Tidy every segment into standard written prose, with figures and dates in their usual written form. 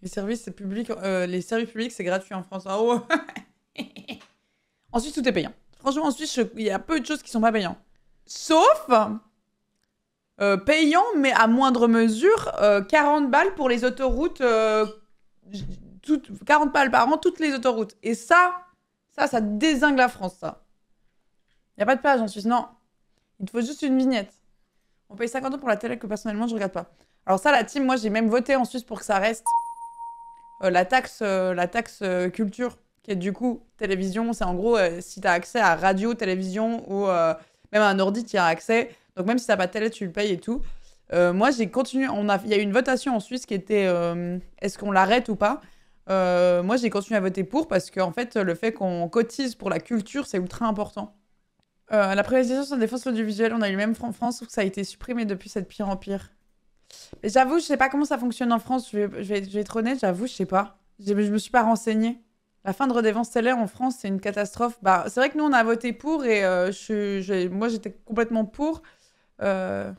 Les services publics, c'est gratuit en France. Ah ouais. En Suisse, tout est payant. Franchement, en Suisse, il y a peu de choses qui sont pas payantes. Sauf payant, mais à moindre mesure, 40 balles pour les autoroutes, 40 balles par an, toutes les autoroutes. Et ça dézingue la France, ça. Il n'y a pas de péage en Suisse, non. Il te faut juste une vignette. On paye 50 € pour la télé que personnellement, je regarde pas. Alors ça, la team, moi, j'ai même voté en Suisse pour que ça reste. La taxe culture, qui est du coup télévision, c'est en gros si tu as accès à radio, télévision ou même à un ordi, tu as accès. Donc même si tu n'as pas de télé, tu le payes et tout. Moi, j'ai continué. Il y a eu une votation en Suisse qui était est-ce qu'on l'arrête ou pas. Moi, j'ai continué à voter pour parce que en fait, le fait qu'on cotise pour la culture, c'est ultra important. La privatisation sur la défense l'audiovisuel, on a eu le même en France, sauf que ça a été supprimé depuis, c'est de pire en pire. Mais j'avoue, je sais pas comment ça fonctionne en France, je vais être honnête, j'avoue, je sais pas. Je me suis pas renseignée. La fin de redevance télé en France, c'est une catastrophe. Bah, c'est vrai que nous, on a voté pour et moi, j'étais complètement pour. Moi,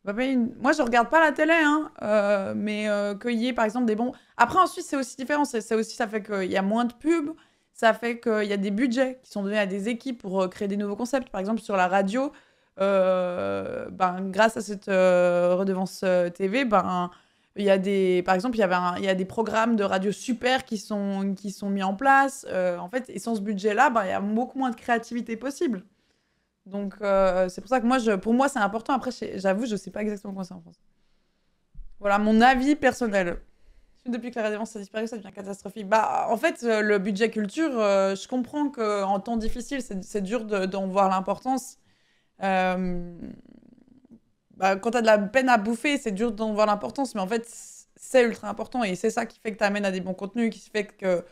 je regarde pas la télé, hein, mais qu'il y ait, par exemple, des bons... Après, en Suisse, c'est aussi différent. Ça fait qu'il y a moins de pubs. Ça fait qu'il y a des budgets qui sont donnés à des équipes pour créer des nouveaux concepts. Par exemple, sur la radio, grâce à cette redevance TV, il y a par exemple, il y a des programmes de radio super qui sont mis en place. En fait, et sans ce budget-là, il y a beaucoup moins de créativité possible. Donc, c'est pour ça que pour moi, c'est important. Après, j'avoue, je sais pas exactement comment c'est en France. Voilà, mon avis personnel. Depuis que la redevance a disparu, ça devient catastrophique. Bah, en fait, le budget culture, je comprends qu'en temps difficile, c'est dur d'en voir l'importance. Quand t'as de la peine à bouffer, c'est dur d'en voir l'importance. Mais en fait, c'est ultra important. Et c'est ça qui fait que t'amènes à des bons contenus, qui fait que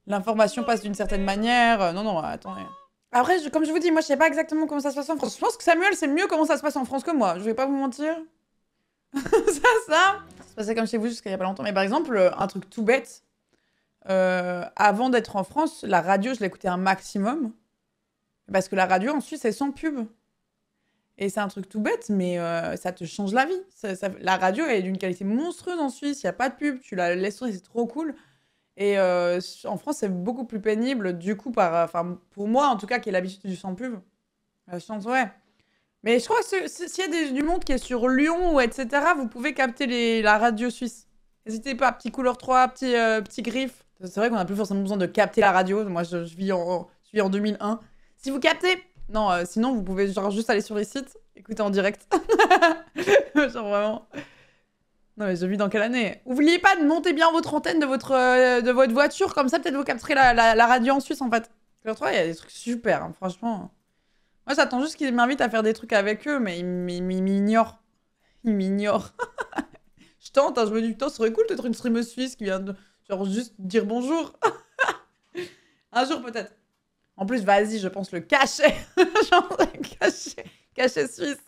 l'information passe d'une certaine manière. Non, attendez. Après, comme je vous dis, moi, je sais pas exactement comment ça se passe en France. Je pense que Samuel, c'est mieux comment ça se passe en France que moi. Je vais pas vous mentir. ça se passait comme chez vous jusqu'à il y a pas longtemps. Mais par exemple, un truc tout bête. Avant d'être en France, la radio, je l'écoutais un maximum. Parce que la radio, en Suisse, c'est sans pub. Et c'est un truc tout bête, mais ça te change la vie. La radio est d'une qualité monstrueuse en Suisse. Il n'y a pas de pub. Tu la laisses tourner, c'est trop cool. Et en France, c'est beaucoup plus pénible. Du coup, pour moi, en tout cas, qui ai l'habitude du sans pub. La chance, ouais. Mais je crois que s'il y a du monde qui est sur Lyon ou etc., vous pouvez capter la radio suisse. N'hésitez pas, petit couleur 3, petit griffe. C'est vrai qu'on n'a plus forcément besoin de capter la radio. Moi, je vis en 2001. Si vous captez... Non, sinon, vous pouvez genre juste aller sur les sites, écouter en direct. Genre vraiment... Non, mais je vis dans quelle année? Oubliez pas de monter bien votre antenne de votre voiture, comme ça, peut-être vous capterez la radio en Suisse, en fait. Couleur 3, il y a des trucs super, hein, franchement... Moi, j'attends juste qu'ils m'invitent à faire des trucs avec eux, mais ils m'ignorent. Ils m'ignorent. Je tente, hein, je me dis, putain, ce serait cool d'être une streameuse suisse qui vient de, genre, juste dire bonjour. Un jour, peut-être. En plus, vas-y, je pense le cachet. Genre, cachet suisse.